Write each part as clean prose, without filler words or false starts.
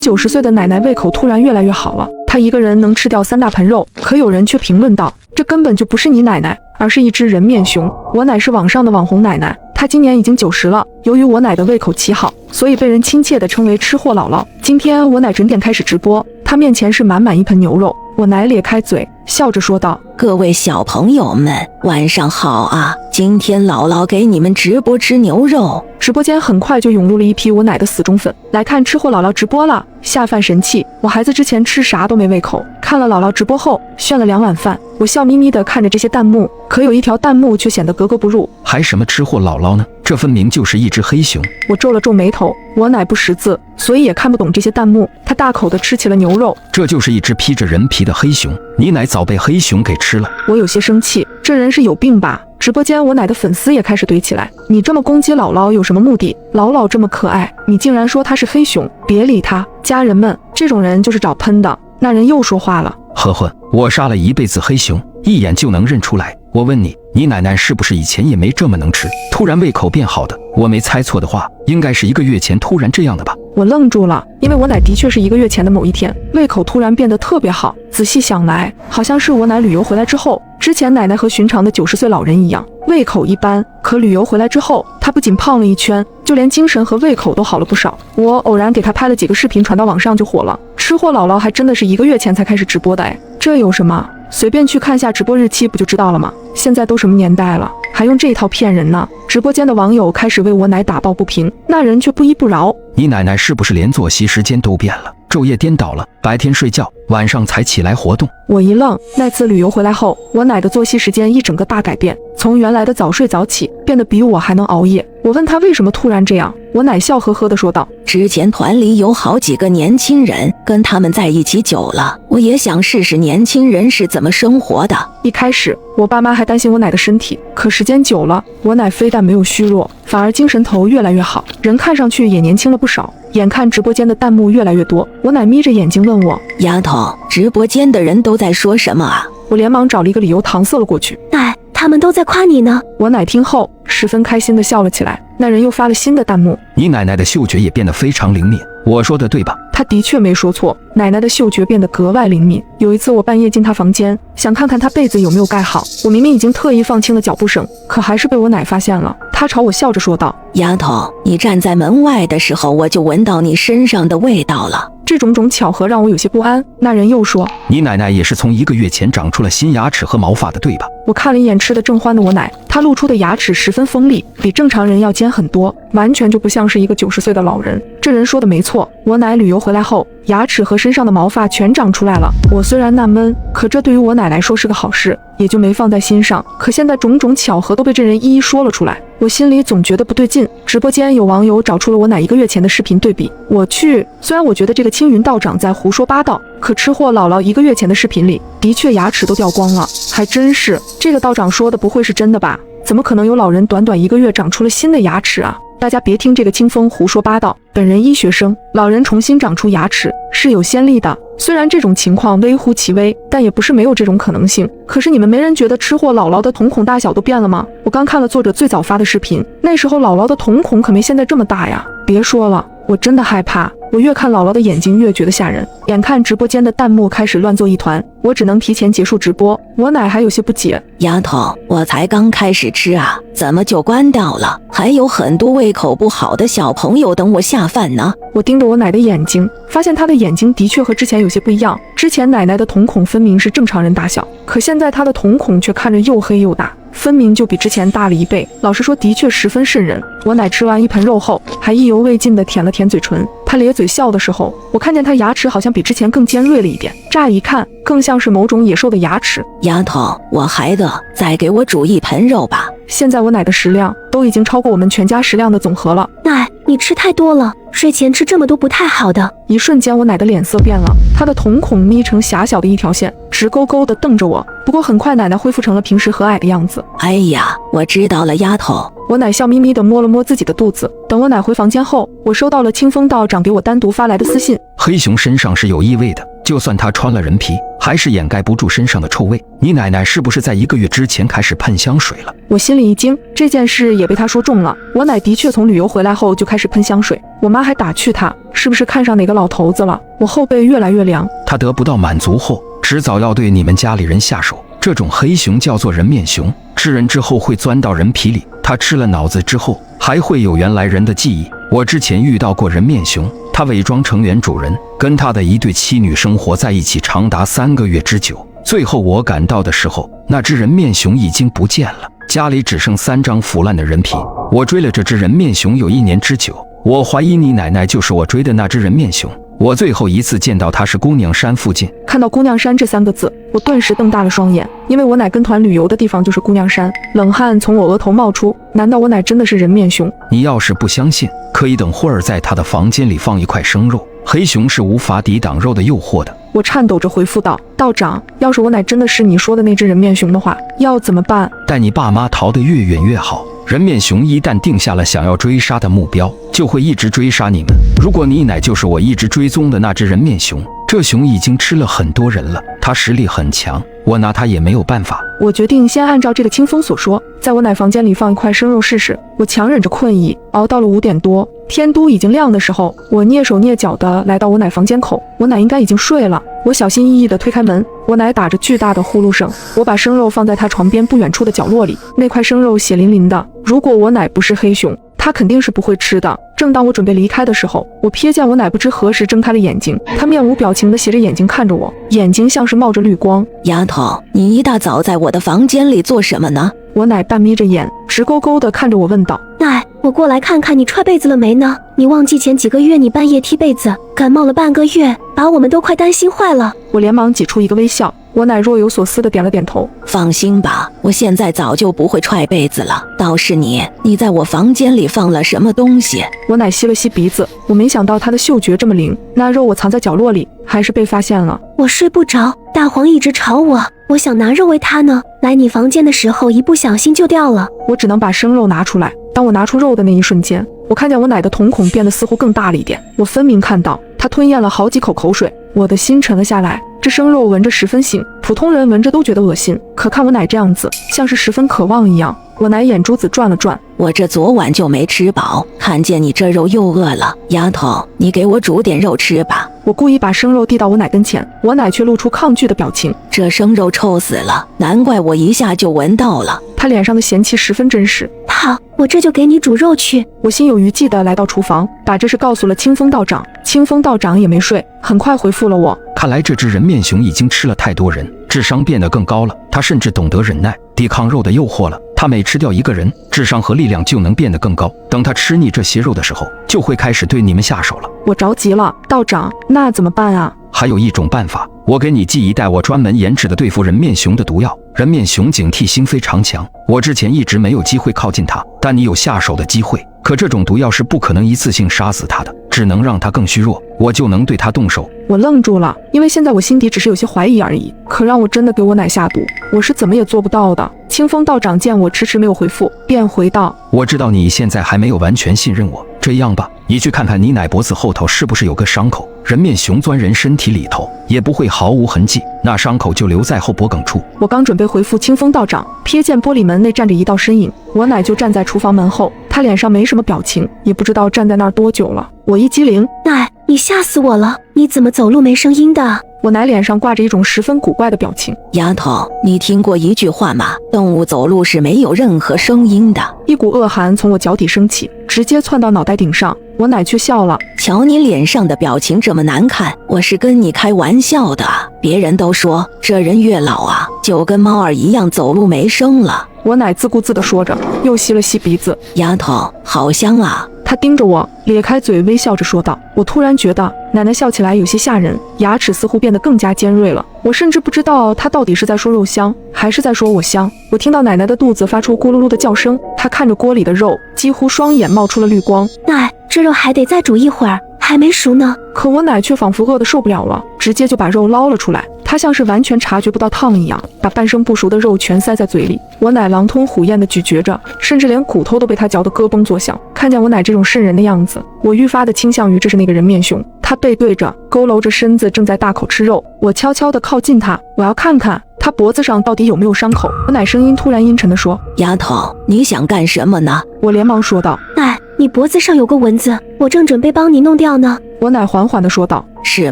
90岁的奶奶胃口突然越来越好了，她一个人能吃掉3大盆肉。可有人却评论道，这根本就不是你奶奶，而是一只人面熊。我奶是网上的网红奶奶，她今年已经90了。由于我奶的胃口奇好，所以被人亲切地称为吃货姥姥。今天我奶准点开始直播，她面前是满满一盆牛肉。我奶咧开嘴笑着说道，各位小朋友们晚上好啊，今天姥姥给你们直播吃牛肉。直播间很快就涌入了一批我奶的死忠粉，来看吃货姥姥直播了，下饭神器。我孩子之前吃啥都没胃口，看了姥姥直播后炫了2碗饭。我笑眯眯地看着这些弹幕，可有一条弹幕却显得格格不入，还什么吃货姥姥呢？这分明就是一只黑熊。我皱了皱眉头，我奶不识字，所以也看不懂这些弹幕。她大口地吃起了牛肉，这就是一只披着人皮的黑熊，你奶早被黑熊给吃了。我有些生气，这人是有病吧？直播间我奶的粉丝也开始堆起来，你这么攻击姥姥有什么目的？姥姥这么可爱，你竟然说她是黑熊，别理她。家人们，这种人就是找喷的。那人又说话了，呵呵，我杀了一辈子黑熊，一眼就能认出来。我问你，你奶奶是不是以前也没这么能吃，突然胃口变好的？我没猜错的话，应该是1个月前突然这样的吧？我愣住了，因为我奶的确是1个月前的某一天，胃口突然变得特别好。仔细想来，好像是我奶旅游回来之后。之前奶奶和寻常的90岁老人一样，胃口一般，可旅游回来之后，她不仅胖了1圈，就连精神和胃口都好了不少。我偶然给她拍了几个视频，传到网上就火了。吃货姥姥还真的是1个月前才开始直播的，这有什么？随便去看下直播日期不就知道了吗？现在都什么年代了，还用这一套骗人呢？直播间的网友开始为我奶打抱不平，那人却不依不饶，你奶奶是不是连作息时间都变了，昼夜颠倒了，白天睡觉，晚上才起来活动？我一愣，那次旅游回来后，我奶的作息时间一整个大改变，从原来的早睡早起变得比我还能熬夜。我问她为什么突然这样，我奶笑呵呵地说道，之前团里有好几个年轻人，跟他们在一起久了，我也想试试年轻人是怎么生活的。一开始我爸妈还担心我奶的身体，可时间久了，我奶非但没有虚弱，反而精神头越来越好，人看上去也年轻了不少。眼看直播间的弹幕越来越多，我奶眯着眼睛问我，丫头，直播间的人都在说什么啊？我连忙找了一个理由搪塞了过去，奶，他们都在夸你呢。我奶听后十分开心地笑了起来。那人又发了新的弹幕，你奶奶的嗅觉也变得非常灵敏，我说的对吧？她的确没说错，奶奶的嗅觉变得格外灵敏。有一次我半夜进她房间，想看看她被子有没有盖好，我明明已经特意放轻了脚步声，可还是被我奶发现了。她朝我笑着说道，丫头，你站在门外的时候，我就闻到你身上的味道了。这种巧合让我有些不安。那人又说，你奶奶也是从1个月前长出了新牙齿和毛发的，对吧？我看了一眼吃得正欢的我奶，她露出的牙齿十分锋利，比正常人要尖很多，完全就不像是一个90岁的老人。这人说的没错，我奶旅游回来后，牙齿和身上的毛发全长出来了。我虽然纳闷，可这对于我奶来说是个好事，也就没放在心上。可现在种种巧合都被这人一一说了出来，我心里总觉得不对劲。直播间有网友找出了我奶1个月前的视频对比，我去，虽然我觉得这个青云道长在胡说八道，可吃货姥姥1个月前的视频里的确牙齿都掉光了，还真是。这个道长说的不会是真的吧？怎么可能有老人短短1个月长出了新的牙齿啊？大家别听这个清风胡说八道，本人医学生，老人重新长出牙齿是有先例的。虽然这种情况微乎其微，但也不是没有这种可能性。可是你们没人觉得吃货姥姥的瞳孔大小都变了吗？我刚看了作者最早发的视频，那时候姥姥的瞳孔可没现在这么大呀。别说了，我真的害怕。我越看姥姥的眼睛越觉得吓人。眼看直播间的弹幕开始乱作一团，我只能提前结束直播。我奶还有些不解，丫头，我才刚开始吃啊，怎么就关掉了？还有很多胃口不好的小朋友等我下饭呢。我盯着我奶的眼睛，发现她的眼睛的确和之前有些不一样。之前奶奶的瞳孔分明是正常人大小，可现在她的瞳孔却看着又黑又大，分明就比之前大了1倍。老实说，的确十分瘆人。我奶吃完1盆肉后，还意犹未尽地舔了舔嘴唇。她咧嘴笑的时候，我看见她牙齿好像比之前更尖锐了一点，乍一看更像是某种野兽的牙齿。丫头，我还饿，再给我煮1盆肉吧。现在我奶的食量都已经超过我们全家食量的总和了。奶，你吃太多了，睡前吃这么多不太好的。一瞬间，我奶的脸色变了，她的瞳孔眯成狭小的一条线，直勾勾地瞪着我。不过很快，奶奶恢复成了平时和蔼的样子。哎呀，我知道了，丫头。我奶笑眯眯地摸了摸自己的肚子。等我奶回房间后，我收到了清风道长给我单独发来的私信。黑熊身上是有异味的，就算他穿了人皮，还是掩盖不住身上的臭味。你奶奶是不是在1个月之前开始喷香水了？我心里一惊，这件事也被他说中了。我奶的确从旅游回来后就开始喷香水，我妈还打趣她是不是看上哪个老头子了。我后背越来越凉。他得不到满足后，迟早要对你们家里人下手。这种黑熊叫做人面熊，吃人之后会钻到人皮里，他吃了脑子之后还会有原来人的记忆。我之前遇到过人面熊，他伪装成原主人，跟他的一对妻女生活在一起长达3个月之久。最后我赶到的时候，那只人面熊已经不见了，家里只剩3张腐烂的人皮。我追了这只人面熊有1年之久，我怀疑你奶奶就是我追的那只人面熊。我最后一次见到她是姑娘山附近。看到姑娘山这3个字，我顿时瞪大了双眼，因为我奶跟团旅游的地方就是姑娘山。冷汗从我额头冒出，难道我奶真的是人面熊？你要是不相信，可以等会儿在她的房间里放一块生肉，黑熊是无法抵挡肉的诱惑的。我颤抖着回复道：道长，要是我奶真的是你说的那只人面熊的话，要怎么办？带你爸妈逃得越远越好。人面熊一旦定下了想要追杀的目标，就会一直追杀你们。如果你奶就是我一直追踪的那只人面熊，这熊已经吃了很多人了，它实力很强，我拿它也没有办法。我决定先按照这个清风所说，在我奶房间里放一块生肉试试。我强忍着困意，熬到了5点多，天都已经亮的时候，我蹑手蹑脚地来到我奶房间口。我奶应该已经睡了，我小心翼翼地推开门，我奶打着巨大的呼噜声。我把生肉放在她床边不远处的角落里，那块生肉血淋淋的，如果我奶不是黑熊，她肯定是不会吃的。正当我准备离开的时候，我瞥见我奶不知何时睁开了眼睛，她面无表情地斜着眼睛看着我，眼睛像是冒着绿光。丫头，你一大早在我的房间里做什么呢？我奶半眯着眼，直勾勾地看着我问道：奶，我过来看看你踹被子了没呢？你忘记前几个月你半夜踢被子，感冒了半个月，把我们都快担心坏了。我连忙挤出一个微笑，我奶若有所思地点了点头。放心吧，我现在早就不会踹被子了。倒是你在我房间里放了什么东西？我奶吸了吸鼻子，我没想到她的嗅觉这么灵，那肉我藏在角落里，还是被发现了。我睡不着，大黄一直吵我，我想拿肉喂它呢，来你房间的时候一不小心就掉了。我只能把生肉拿出来。当我拿出肉的那一瞬间，我看见我奶的瞳孔变得似乎更大了一点，我分明看到她吞咽了好几口口水。我的心沉了下来，这生肉闻着十分腥，普通人闻着都觉得恶心，可看我奶这样子，像是十分渴望一样。我奶眼珠子转了转，我这昨晚就没吃饱，看见你这肉又饿了。丫头，你给我煮点肉吃吧。我故意把生肉递到我奶跟前，我奶却露出抗拒的表情。这生肉臭死了，难怪我一下就闻到了。她脸上的嫌弃十分真实。好，我这就给你煮肉去。我心有余悸地来到厨房，把这事告诉了清风道长。清风道长也没睡，很快回复了我。看来这只人面熊已经吃了太多人，智商变得更高了。它甚至懂得忍耐，抵抗肉的诱惑了。它每吃掉一个人，智商和力量就能变得更高。等它吃腻这些肉的时候，就会开始对你们下手了。我着急了，道长，那怎么办啊？还有一种办法，我给你寄一袋我专门研制的对付人面熊的毒药。人面熊警惕性非常强，我之前一直没有机会靠近它，但你有下手的机会。可这种毒药是不可能一次性杀死它的，只能让它更虚弱，我就能对它动手。我愣住了，因为现在我心底只是有些怀疑而已，可让我真的给我奶下毒，我是怎么也做不到的。清风道长见我迟迟没有回复，便回道：我知道你现在还没有完全信任我，这样吧，你去看看你奶脖子后头是不是有个伤口，人面熊钻人身体里头也不会毫无痕迹，那伤口就留在后脖梗处。我刚准备回复清风道长，瞥见玻璃门内站着一道身影，我奶就站在厨房门后，她脸上没什么表情，也不知道站在那儿多久了。我一激灵，奶，你吓死我了，你怎么走路没声音的？我奶脸上挂着一种十分古怪的表情。丫头，你听过一句话吗？动物走路是没有任何声音的。一股恶寒从我脚底升起，直接窜到脑袋顶上。我奶却笑了，瞧你脸上的表情这么难看，我是跟你开玩笑的。别人都说这人越老啊，就跟猫儿一样走路没声了。我奶自顾自地说着，又吸了吸鼻子。丫头，好香啊！她盯着我，咧开嘴微笑着说道。我突然觉得奶奶笑起来有些吓人，牙齿似乎变得更加尖锐了。我甚至不知道她到底是在说肉香，还是在说我香。我听到奶奶的肚子发出咕噜噜的叫声，她看着锅里的肉，几乎双眼冒出了绿光。奶，这肉还得再煮一会儿，还没熟呢。可我奶却仿佛饿得受不了了，直接就把肉捞了出来。她像是完全察觉不到烫一样，把半生不熟的肉全塞在嘴里。我奶狼吞虎咽地咀嚼着，甚至连骨头都被她嚼得咯嘣作响。看见我奶这种瘆人的样子，我愈发的倾向于这是那个人面熊。他背对着，佝偻着身子，正在大口吃肉。我悄悄地靠近他，我要看看他脖子上到底有没有伤口。我奶声音突然阴沉地说：“丫头，你想干什么呢？”我连忙说道：“奶，你脖子上有个蚊子，我正准备帮你弄掉呢。”我奶缓缓地说道：“是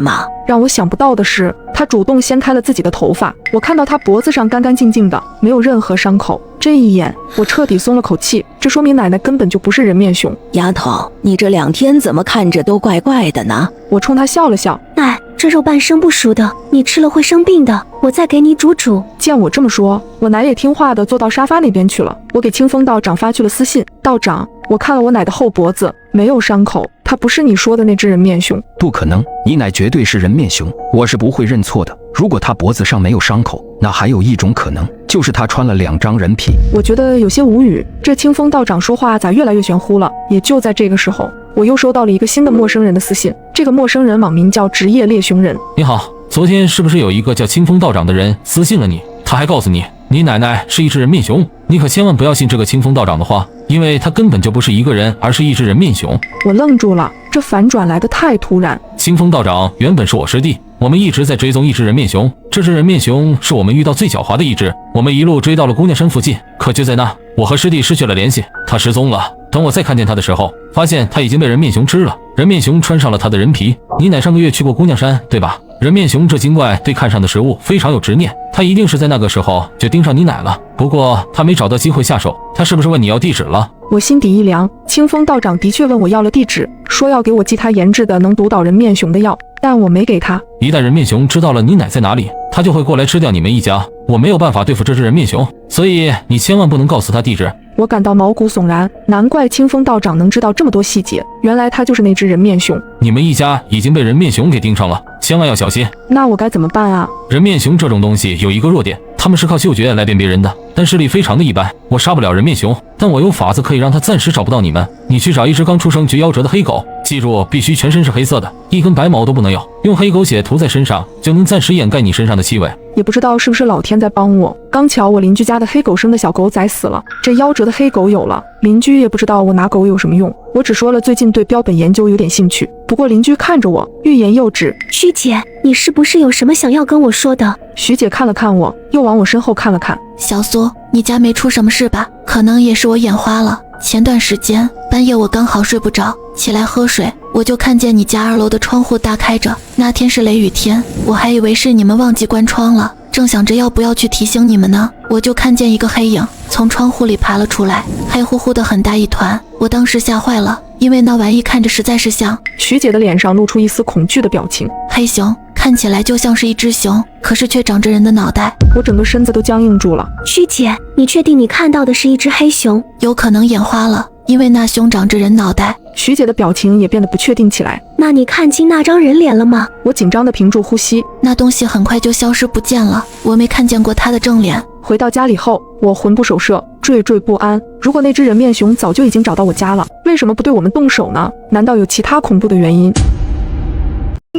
吗？”让我想不到的是，他主动掀开了自己的头发，我看到他脖子上干干净净的，没有任何伤口。这一眼，我彻底松了口气，这说明奶奶根本就不是人面熊。丫头，你这2天怎么看着都怪怪的呢？我冲他笑了笑：“奶，这肉半生不熟的，你吃了会生病的，我再给你煮煮。”见我这么说，我奶也听话的坐到沙发那边去了。我给清风道长发去了私信：“道长，我看了我奶的后脖子，没有伤口，她不是你说的那只人面熊。”不可能，你奶绝对是人面熊，我是不会认错的。如果她脖子上没有伤口，那还有一种可能，就是她穿了2张人皮。我觉得有些无语，这清风道长说话咋越来越玄乎了？也就在这个时候，我又收到了一个新的陌生人的私信。这个陌生人网名叫职业猎熊人。你好，昨天是不是有一个叫清风道长的人私信了你？他还告诉你，你奶奶是一只人面熊，你可千万不要信这个清风道长的话，因为他根本就不是一个人，而是一只人面熊。我愣住了，这反转来的太突然。清风道长原本是我师弟，我们一直在追踪一只人面熊，这只人面熊是我们遇到最狡猾的一只，我们一路追到了姑娘山附近，可就在那，我和师弟失去了联系，他失踪了。等我再看见他的时候，发现他已经被人面熊吃了，人面熊穿上了他的人皮。你奶上个月去过姑娘山，对吧？人面熊这精怪对看上的食物非常有执念，他一定是在那个时候就盯上你奶了。不过他没找到机会下手，他是不是问你要地址了？我心底一凉，清风道长的确问我要了地址，说要给我寄他研制的能毒倒人面熊的药，但我没给他。一旦人面熊知道了你奶在哪里，他就会过来吃掉你们一家。我没有办法对付这只人面熊，所以你千万不能告诉他地址。我感到毛骨悚然，难怪清风道长能知道这么多细节，原来他就是那只人面熊。你们一家已经被人面熊给盯上了，千万要小心。那我该怎么办啊？人面熊这种东西有一个弱点，他们是靠嗅觉来辨别人的，但视力非常的一般。我杀不了人面熊，但我有法子可以让他暂时找不到你们。你去找一只刚出生绝夭折的黑狗，记住必须全身是黑色的，一根白毛都不能有，用黑狗血涂在身上，就能暂时掩盖你身上的气味。也不知道是不是老天在帮我，刚巧我邻居家的黑狗生的小狗崽死了，这夭折的黑狗有了，邻居也不知道我拿狗有什么用。我只说了最近对标本研究有点兴趣，不过邻居看着我欲言又止。徐姐，你是不是有什么想要跟我说的？徐姐看了看我，又往我身后看了看。小苏，你家没出什么事吧？可能也是我眼花了。前段时间半夜我刚好睡不着，起来喝水，我就看见你家2楼的窗户大开着。那天是雷雨天，我还以为是你们忘记关窗了，正想着要不要去提醒你们呢，我就看见一个黑影从窗户里爬了出来，黑乎乎的很大一团，我当时吓坏了，因为那玩意看着实在是像。徐姐的脸上露出一丝恐惧的表情。黑熊看起来就像是一只熊，可是却长着人的脑袋。我整个身子都僵硬住了。徐姐，你确定你看到的是一只黑熊？有可能眼花了，因为那熊长着人脑袋。徐姐的表情也变得不确定起来。那你看清那张人脸了吗？我紧张地屏住呼吸。那东西很快就消失不见了，我没看见过他的正脸。回到家里后，我魂不守舍，惴惴不安。如果那只人面熊早就已经找到我家了，为什么不对我们动手呢？难道有其他恐怖的原因？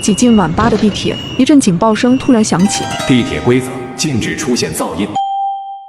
挤进晚8的地铁，一阵警报声突然响起。地铁规则：禁止出现噪音。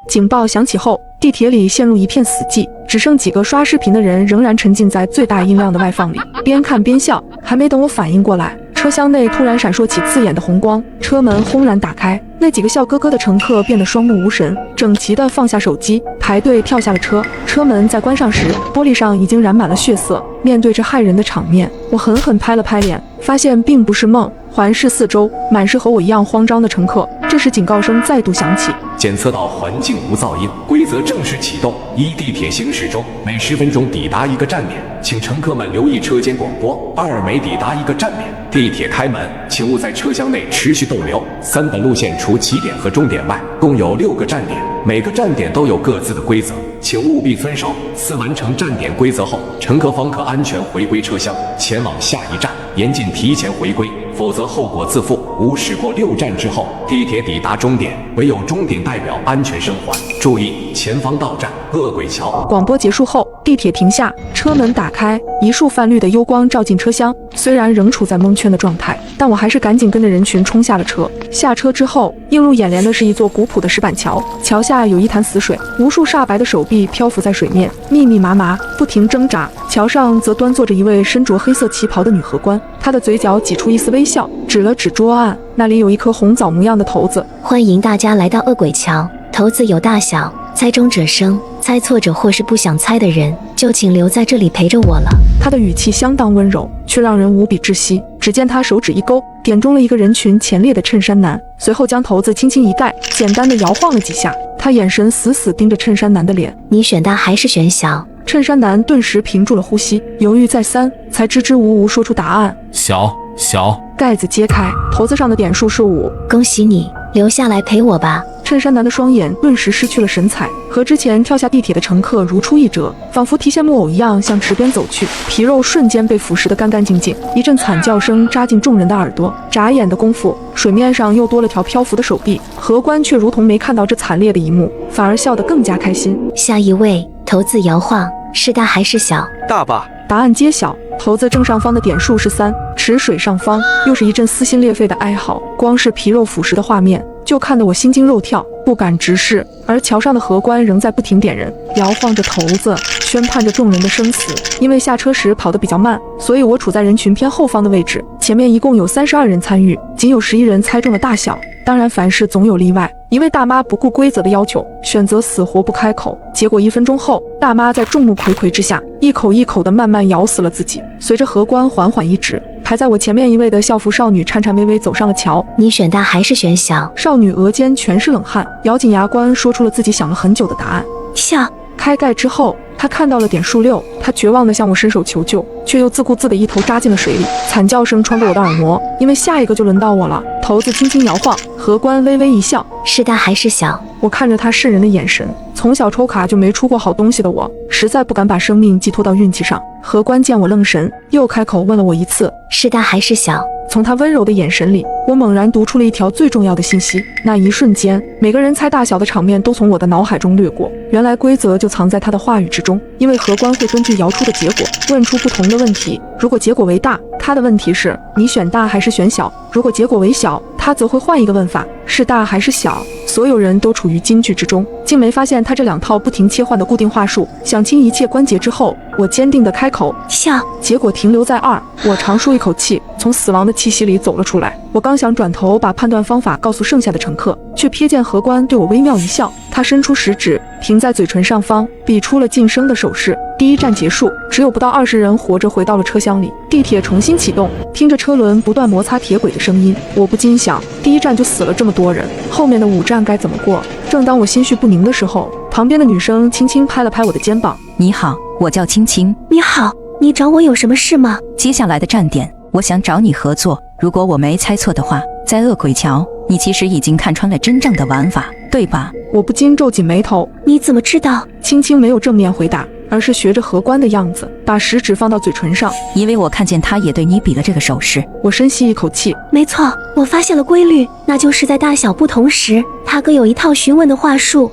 警报响起后，地铁里陷入一片死寂，只剩几个刷视频的人仍然沉浸在最大音量的外放里，边看边笑。还没等我反应过来，车厢内突然闪烁起刺眼的红光，车门轰然打开，那几个笑呵呵的乘客变得双目无神，整齐地放下手机，排队跳下了车。车门在关上时，玻璃上已经染满了血色。面对这骇人的场面，我狠狠拍了拍脸，发现并不是梦。环视四周，满是和我一样慌张的乘客。这时警告声再度响起，检测到环境无噪音，规则正式启动。1、地铁行驶中，每10分钟抵达一个站点，请乘客们留意车间广播。2、每抵达一个站点，地铁开门，请勿在车厢内持续逗留。3、本路线除起点和终点外，共有6个站点，每个站点都有各自的规则，请务必遵守。4、完成站点规则后，乘客方可安全回归车厢，前往下一站，严禁提前回归，否则后果自负。5、驶过6站之后，地铁抵达终点，唯有终点代表安全生还。注意，前方到站恶鬼桥。广播结束后，地铁停下，车门打开，一束泛绿的幽光照进车厢。虽然仍处在蒙圈的状态，但我还是赶紧跟着人群冲下了车。下车之后，映入眼帘的是一座古朴的石板桥，桥下有一潭死水，无数煞白的手臂漂浮在水面，密密麻麻，不停挣扎。桥上则端坐着一位身着黑色旗袍的女荷官，她的嘴角挤出一丝微笑，指了指桌案，那里有一颗红枣模样的骰子。欢迎大家来到恶鬼桥，骰子有大小，猜中者生，猜错者或是不想猜的人，就请留在这里陪着我了。他的语气相当温柔，却让人无比窒息。只见他手指一勾，点中了一个人群前列的衬衫男，随后将骰子轻轻一盖，简单的摇晃了几下。他眼神死死盯着衬衫男的脸。你选大还是选小？衬衫男顿时屏住了呼吸，犹豫再三，才支支吾吾说出答案：小。盖子揭开，骰子上的点数是5。恭喜你，留下来陪我吧。衬衫男的双眼顿时失去了神采，和之前跳下地铁的乘客如出一辙，仿佛提线木偶一样向池边走去，皮肉瞬间被腐蚀得干干净净。一阵惨叫声扎进众人的耳朵，眨眼的功夫，水面上又多了条漂浮的手臂。荷官却如同没看到这惨烈的一幕，反而笑得更加开心。下一位，骰子摇晃，是大还是小？大吧。答案揭晓，骰子正上方的点数是3，池水上方又是一阵撕心裂肺的哀嚎。光是皮肉腐蚀的画面，就看得我心惊肉跳，不敢直视。而桥上的荷官仍在不停点人，摇晃着骰子，宣判着众人的生死。因为下车时跑得比较慢，所以我处在人群偏后方的位置。前面一共有32人参与，仅有11人猜中了大小。当然，凡事总有例外。一位大妈不顾规则的要求，选择死活不开口。结果1分钟后，大妈在众目睽睽之下，一口一口地慢慢咬死了自己。随着荷官缓缓一指，排在我前面一位的校服少女颤颤巍巍走上了桥。你选大还是选小？少女额间全是冷汗，咬紧牙关说出了自己想了很久的答案：小。开盖之后，他看到了点数6，他绝望地向我伸手求救，却又自顾自地一头扎进了水里。惨叫声穿过我的耳膜，因为下一个就轮到我了。骰子轻轻摇晃，荷官微微一笑：是大还是小？我看着他渗人的眼神，从小抽卡就没出过好东西的我，实在不敢把生命寄托到运气上。荷官见我愣神，又开口问了我一次：是大还是小？从他温柔的眼神里，我猛然读出了一条最重要的信息。那一瞬间，每个人猜大小的场面都从我的脑海中掠过。原来规则就藏在他的话语之中，因为荷官会根据摇出的结果问出不同的问题。如果结果为大，他的问题是你选大还是选小；如果结果为小，他则会换一个问法，是大还是小。所有人都处于金句之中，竟没发现他这2套不停切换的固定话术。想清一切关节之后，我坚定地开口：小。结果停留在2，我长舒一口气，从死亡的气息里走了出来。我刚想转头把判断方法告诉剩下的乘客，却瞥见荷官对我微妙一笑，他伸出食指停在嘴唇上方，比出了晋升的手势。第1站结束，只有不到20人活着回到了车厢里。地铁重新启动，听着车轮不断摩擦铁轨的声音，我不禁想，第1站就死了这么多人，后面的5站该怎么过？正当我心绪不宁的时候，旁边的女生轻轻拍了拍我的肩膀：你好，我叫青青。你好，你找我有什么事吗？接下来的站点，我想找你合作。如果我没猜错的话，在恶鬼桥，你其实已经看穿了真正的玩法，对吧？我不禁皱紧眉头。你怎么知道？青青没有正面回答，而是学着荷官的样子，把食指放到嘴唇上。因为我看见他也对你比了这个手势。我深吸一口气。没错，我发现了规律，那就是在大小不同时，他各有一套询问的话术。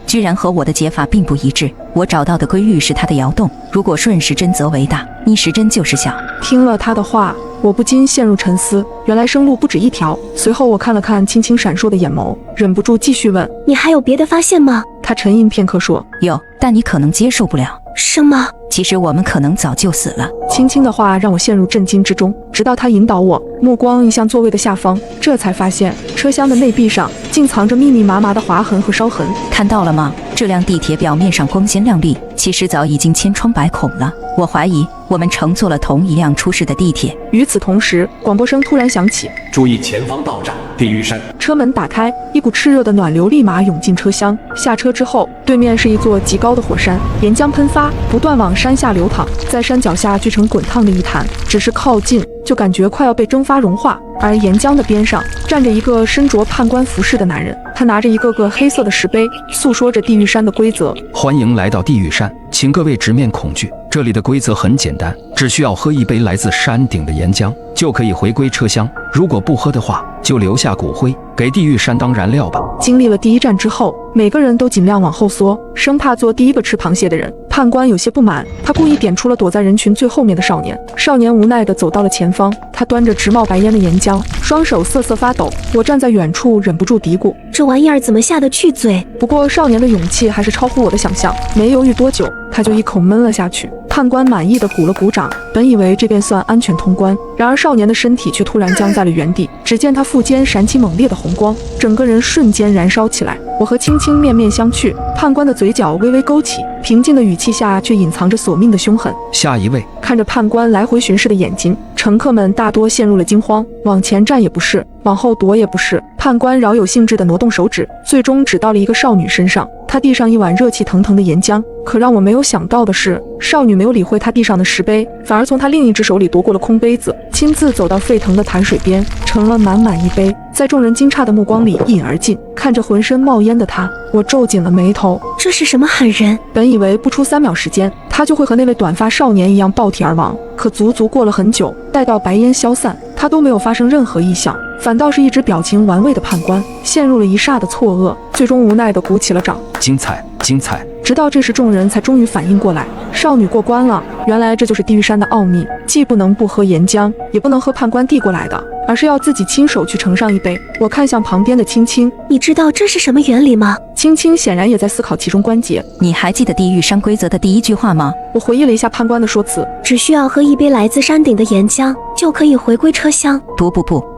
居然和我的解法并不一致。我找到的规律是它的摇动，如果顺时针则为大，逆时针就是小。听了他的话，我不禁陷入沉思，原来生路不止一条。随后我看了看青青闪烁的眼眸，忍不住继续问：你还有别的发现吗？他沉吟片刻说：有，但你可能接受不了。什么？其实我们可能早就死了。青青的话让我陷入震惊之中，直到他引导我目光移向座位的下方，这才发现车厢的内壁上竟藏着密密麻麻的划痕和烧痕。看到了吗？这辆地铁表面上光鲜亮丽，其实早已经千疮百孔了。我怀疑我们乘坐了同一辆出事的地铁。与此同时，广播声突然响起：注意前方到站地狱山。车门打开，一股炽热的暖流立马涌进车厢。下车之后，对面是一座极高的火山，岩浆喷发，不断往山下流淌，在山脚下聚成滚烫的一滩，只是靠近就感觉快要被蒸发融化。而岩浆的边上站着一个身着判官服饰的男人，他拿着一个个黑色的石碑，诉说着地狱山的规则。欢迎来到地狱山，请各位直面恐惧。这里的规则很简单，只需要喝一杯来自山顶的岩浆，就可以回归车厢。如果不喝的话，就留下骨灰，给地狱山当燃料吧。经历了第1站之后，每个人都尽量往后缩，生怕做第一个吃螃蟹的人。判官有些不满，他故意点出了躲在人群最后面的少年。少年无奈地走到了前方，他端着直冒白烟的岩浆，双手瑟瑟发抖。我站在远处，忍不住嘀咕：这玩意儿怎么下得去嘴？不过少年的勇气还是超乎我的想象。没犹豫多久，他就一口闷了下去。判官满意的鼓了鼓掌，本以为这便算安全通关，然而少年的身体却突然僵在了原地。只见他腹间闪起猛烈的红光，整个人瞬间燃烧起来。我和青青面面相觑，判官的嘴角微微勾起，平静的语气下却隐藏着索命的凶狠。下一位。看着判官来回巡视的眼睛，乘客们大多陷入了惊慌，往前站也不是，往后躲也不是。判官饶有兴致地挪动手指，最终指到了一个少女身上。他递上一碗热气腾腾的岩浆，可让我没有想到的是，少女没有理会他地上的石碑，反而从他另一只手里夺过了空杯子，亲自走到沸腾的潭水边，盛了满满一杯，在众人惊诧的目光里一饮而尽。看着浑身冒烟的他，我皱紧了眉头。这是什么狠人？本以为不出3秒时间，他就会和那位短发少年一样爆体而亡，可足足过了很久，待到白烟消散，他都没有发生任何异响，反倒是一直表情玩味的判官陷入了一霎的错愕，最终无奈地鼓起了掌。精彩，精彩！直到这时，众人才终于反应过来，少女过关了。原来这就是地狱山的奥秘，既不能不喝岩浆，也不能喝判官递过来的，而是要自己亲手去盛上一杯。我看向旁边的青青，你知道这是什么原理吗？青青显然也在思考其中关节。你还记得地狱山规则的第1句话吗？我回忆了一下判官的说辞，只需要喝一杯来自山顶的岩浆，就可以回归车厢。不，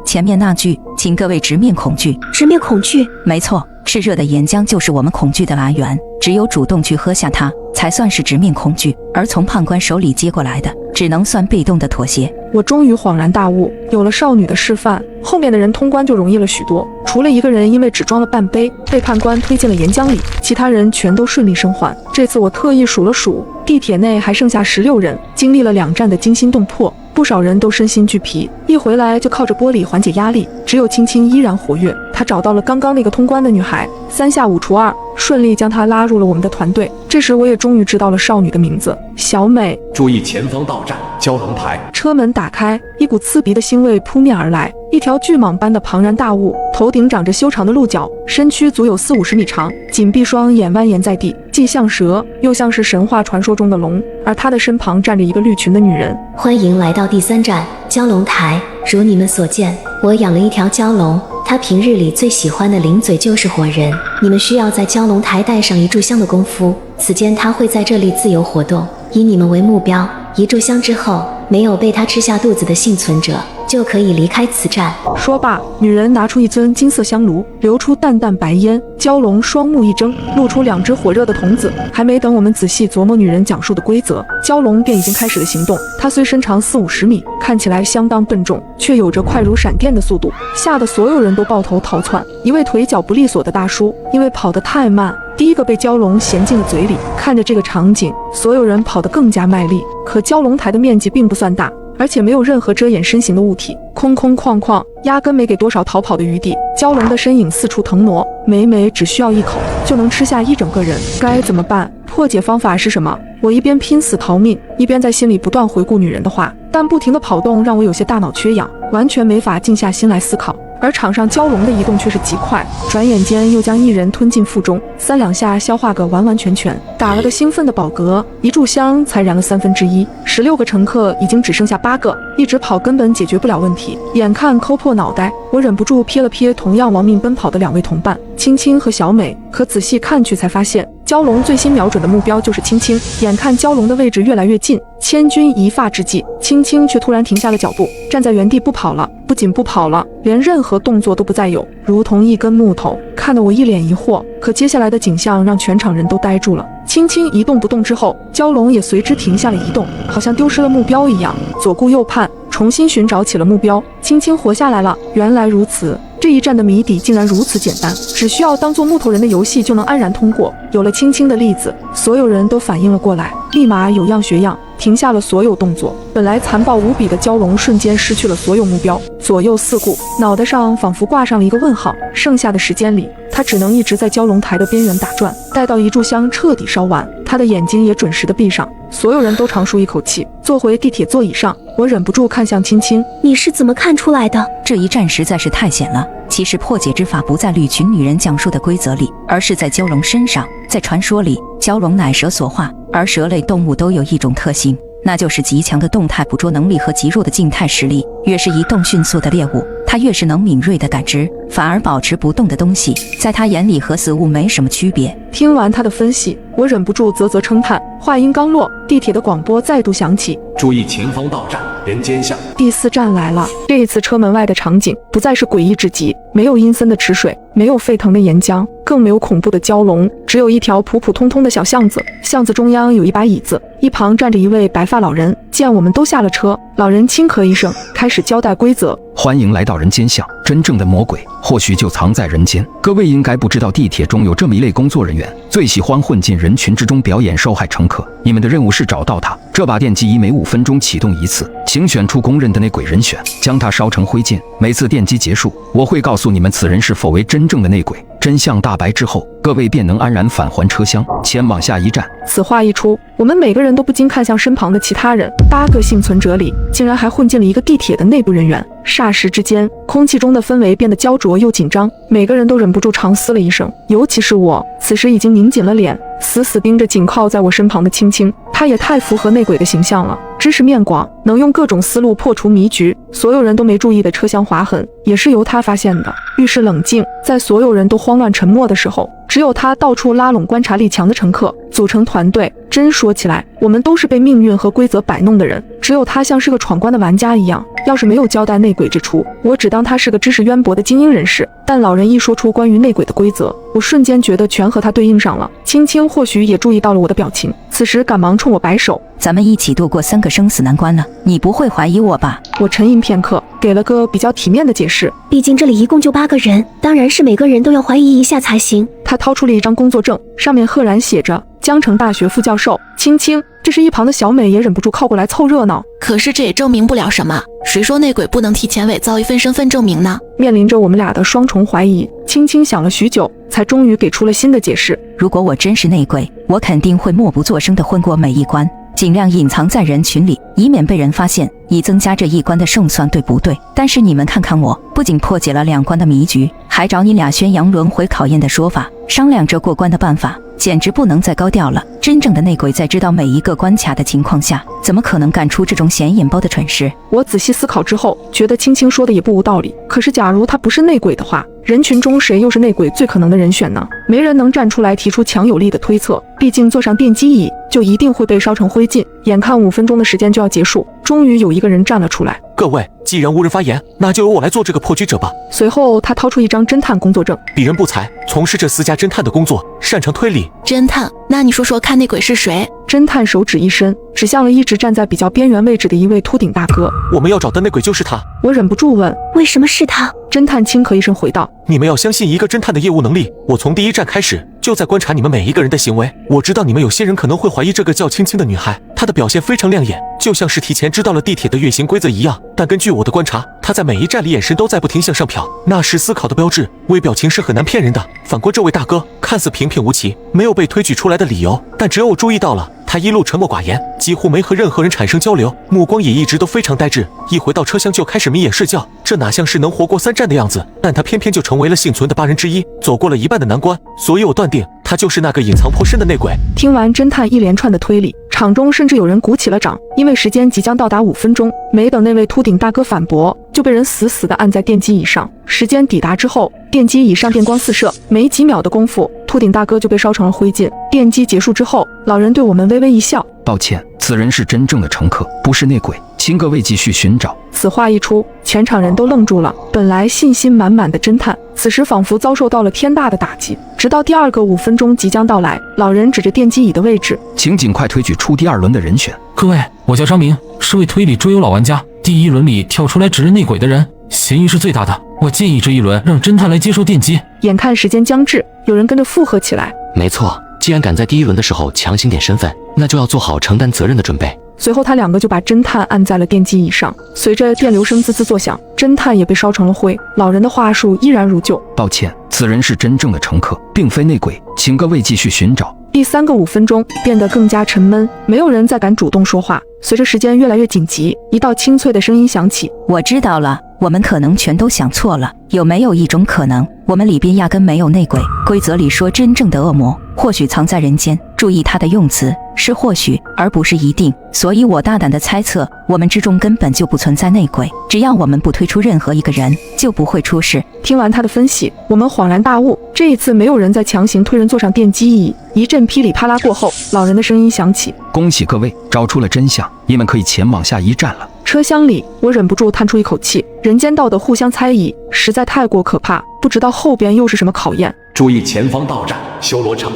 前面那句，请各位直面恐惧。直面恐惧？没错，炽热的岩浆就是我们恐惧的来源，只有主动去喝下它，才算是直面恐惧，而从判官手里接过来的，只能算被动的妥协。我终于恍然大悟，有了少女的示范，后面的人通关就容易了许多。除了一个人因为只装了半杯，被判官推进了岩浆里，其他人全都顺利生还。这次我特意数了数，地铁内还剩下16人，经历了2站的惊心动魄，不少人都身心俱疲，一回来就靠着玻璃缓解压力。只有青青依然活跃，她找到了刚刚那个通关的女孩，3下5除2，顺利将她拉入了我们的团队。这时我也终于知道了少女的名字，小美。注意前方到站蛟龙台。车门打开，一股刺鼻的腥味扑面而来。一条巨蟒般的庞然大物，头顶长着修长的鹿角，身躯足有40-50米长，紧闭双眼蜿蜒在地，既像蛇，又像是神话传说中的龙。而他的身旁站着一个绿裙的女人。欢迎来到第3站蛟龙台。如你们所见，我养了一条蛟龙，它平日里最喜欢的零嘴就是火人。你们需要在蛟龙台带上1炷香的功夫，此间它会在这里自由活动，以你们为目标。1炷香之后，没有被它吃下肚子的幸存者就可以离开此站。说罢，女人拿出一尊金色香炉，流出淡淡白烟。蛟龙双目一睁，露出2只火热的瞳子。还没等我们仔细琢磨女人讲述的规则，蛟龙便已经开始了行动。它虽身长40-50米，看起来相当笨重，却有着快如闪电的速度，吓得所有人都抱头逃窜。一位腿脚不利索的大叔，因为跑得太慢，第一个被蛟龙衔进了嘴里。看着这个场景，所有人跑得更加卖力。可蛟龙台的面积并不算大，而且没有任何遮掩身形的物体，空空旷旷，压根没给多少逃跑的余地。蛟龙的身影四处腾挪，每每只需要一口就能吃下1整个人。该怎么办？破解方法是什么？我一边拼死逃命，一边在心里不断回顾女人的话，但不停的跑动让我有些大脑缺氧，完全没法静下心来思考。而场上蛟龙的移动却是极快，转眼间又将1人吞进腹中，3两下消化个完完全全。打了个兴奋的饱嗝，1炷香才燃了1/3。16个乘客已经只剩下8个，一直跑根本解决不了问题。眼看抠破脑袋，我忍不住瞥了瞥同样亡命奔跑的2位同伴青青和小美，可仔细看去才发现，蛟龙最新瞄准的目标就是青青。眼看蛟龙的位置越来越近，千钧一发之际，青青却突然停下了脚步，站在原地不跑了。不仅不跑了，连任何动作都不再有，如同一根木头，看得我一脸疑惑。可接下来的景象让全场人都呆住了。青青一动不动之后，蛟龙也随之停下了移动，好像丢失了目标一样，左顾右盼，重新寻找起了目标。青青活下来了，原来如此。这一战的谜底竟然如此简单，只需要当做木头人的游戏就能安然通过。有了青青的例子，所有人都反应了过来，立马有样学样，停下了所有动作。本来残暴无比的蛟龙瞬间失去了所有目标，左右四顾，脑袋上仿佛挂上了一个问号。剩下的时间里，他只能一直在蛟龙台的边缘打转，待到1炷香彻底烧完，他的眼睛也准时的闭上。所有人都长舒一口气，坐回地铁座椅上，我忍不住看向青青：“你是怎么看出来的？”这一战实在是太险了。其实破解之法不在绿裙女人讲述的规则里，而是在蛟龙身上。在传说里，蛟龙乃蛇所化，而蛇类动物都有一种特性，那就是极强的动态捕捉能力和极弱的静态实力。越是移动迅速的猎物，他越是能敏锐地感知，反而保持不动的东西，在他眼里和死物没什么区别。听完他的分析，我忍不住啧啧称叹。话音刚落，地铁的广播再度响起，注意前方到站人间巷。第4站来了。这一次车门外的场景不再是诡异至极，没有阴森的池水，没有沸腾的岩浆，更没有恐怖的蛟龙，只有一条普普通通的小巷子。巷子中央有一把椅子，一旁站着一位白发老人。见我们都下了车，老人轻咳一声，开始交代规则。欢迎来到人间巷，真正的魔鬼或许就藏在人间。各位应该不知道，地铁中有这么一类工作人员，最喜欢混进人群之中表演受害乘客。你们的任务是找到他。这把电击仪每5分钟启动一次，请选出公认的内鬼人选，将他烧成灰烬。每次电击结束，我会告诉你们此人是否为真正的内鬼。真相大白之后，各位便能安然返还车厢，前往下一站。此话一出，我们每个人都不禁看向身旁的其他人。8个幸存者里，竟然还混进了一个地铁的内部人员。霎时之间，空气中的氛围变得焦灼又紧张，每个人都忍不住长嘶了一声。尤其是我，此时已经拧紧了脸，死死盯着紧靠在我身旁的青青。他也太符合内鬼的形象了，知识面广，能用各种思路破除迷局。所有人都没注意的车厢划痕，也是由他发现的。遇事冷静，在所有人都慌乱沉默的时候，只有他到处拉拢观察力强的乘客，组成团队。真说起来，我们都是被命运和规则摆弄的人，只有他像是个闯关的玩家一样。要是没有交代内鬼之处，我只当他是个知识渊博的精英人士。但老人一说出关于内鬼的规则，我瞬间觉得全和他对应上了。青青或许也注意到了我的表情，此时赶忙冲我摆手：“咱们一起度过3个生死难关了，你不会怀疑我吧？”我沉吟片刻，给了个比较体面的解释：“毕竟这里一共就8个人，当然是每个人都要怀疑一下才行。”他掏出了一张工作证，上面赫然写着江城大学副教授青青。这时一旁的小美也忍不住靠过来凑热闹。可是这也证明不了什么，谁说内鬼不能提前伪造一份身份证明呢？面临着我们俩的双重怀疑，青青想了许久，才终于给出了新的解释。如果我真是内鬼，我肯定会默不作声地混过每一关，尽量隐藏在人群里，以免被人发现，以增加这一关的胜算，对不对？但是你们看看我，不仅破解了2关的迷局，还找你俩宣扬轮回考验的说法，商量着过关的办法，简直不能再高调了。真正的内鬼在知道每一个关卡的情况下，怎么可能干出这种显眼包的蠢事？我仔细思考之后，觉得青青说的也不无道理。可是假如他不是内鬼的话，人群中谁又是内鬼最可能的人选呢？没人能站出来提出强有力的推测，毕竟坐上电击椅就一定会被烧成灰烬。眼看5分钟的时间就要结束，终于有一个人站了出来：“各位，既然无人发言，那就由我来做这个破局者吧。”随后他掏出一张侦探工作证：“鄙人不才，从事这私家侦探的工作，擅长推理。”侦探？那你说说看，内鬼是谁？侦探手指一伸，指向了一直站在比较边缘位置的一位秃顶大哥：“我们要找的内鬼就是他。”我忍不住问：“为什么是他？”侦探轻咳一声回道：“你们要相信一个侦探的业务能力。我从第1站开始就在观察你们每一个人的行为。我知道你们有些人可能会怀疑这个叫青青的女孩，她的表现非常亮眼，就像是提前知道了地铁的运行规则一样。但根据我的观察，她在每一站里眼神都在不停向上瞟，那是思考的标志。微表情是很难骗人的。反观这位大哥，看似平平无奇，没有被推举出来的理由，但只有我注意到了。他一路沉默寡言，几乎没和任何人产生交流，目光也一直都非常呆滞，一回到车厢就开始眯眼睡觉，这哪像是能活过3站的样子？但他偏偏就成为了幸存的8人之一，走过了一半的难关，所以我断定他就是那个隐藏颇深的内鬼。听完侦探一连串的推理，场中甚至有人鼓起了掌，因为时间即将到达5分钟，没等那位秃顶大哥反驳，就被人死死地按在电击椅上。时间抵达之后，电击椅上电光四射，没几秒的功夫，秃顶大哥就被烧成了灰烬。电击结束之后，老人对我们微微一笑：“抱歉，此人是真正的乘客，不是内鬼，请各位继续寻找。”此话一出，全场人都愣住了。本来信心满满的侦探，此时仿佛遭受到了天大的打击。直到第2个5分钟即将到来，老人指着电击椅的位置：“请尽快推举出第2轮的人选。”各位，我叫张明，是位推理桌游老玩家。第1轮里跳出来指认内鬼的人，嫌疑是最大的。我建议这一轮让侦探来接受电击。眼看时间将至，有人跟着附和起来：“没错，既然敢在第1轮的时候强行点身份，那就要做好承担责任的准备。”随后他2个就把侦探按在了电击椅上，随着电流声滋滋作响，侦探也被烧成了灰。老人的话术依然如旧：“抱歉，此人是真正的乘客，并非内鬼，请各位继续寻找。”第3个5分钟变得更加沉闷，没有人再敢主动说话。随着时间越来越紧急，一道清脆的声音响起：“我知道了，我们可能全都想错了。有没有一种可能，我们里边压根没有内鬼？规则里说真正的恶魔或许藏在人间，注意他的用词，是或许而不是一定，所以我大胆地猜测，我们之中根本就不存在内鬼，只要我们不推出任何一个人，就不会出事。听完他的分析，我们恍然大悟，这一次没有人再强行推人坐上电机椅。一阵噼里啪啦过后，老人的声音响起：恭喜各位，找出了真相，你们可以前往下一站了。车厢里，我忍不住叹出一口气，人间道的互相猜疑实在太过可怕，不知道后边又是什么考验。注意前方到站，修罗场。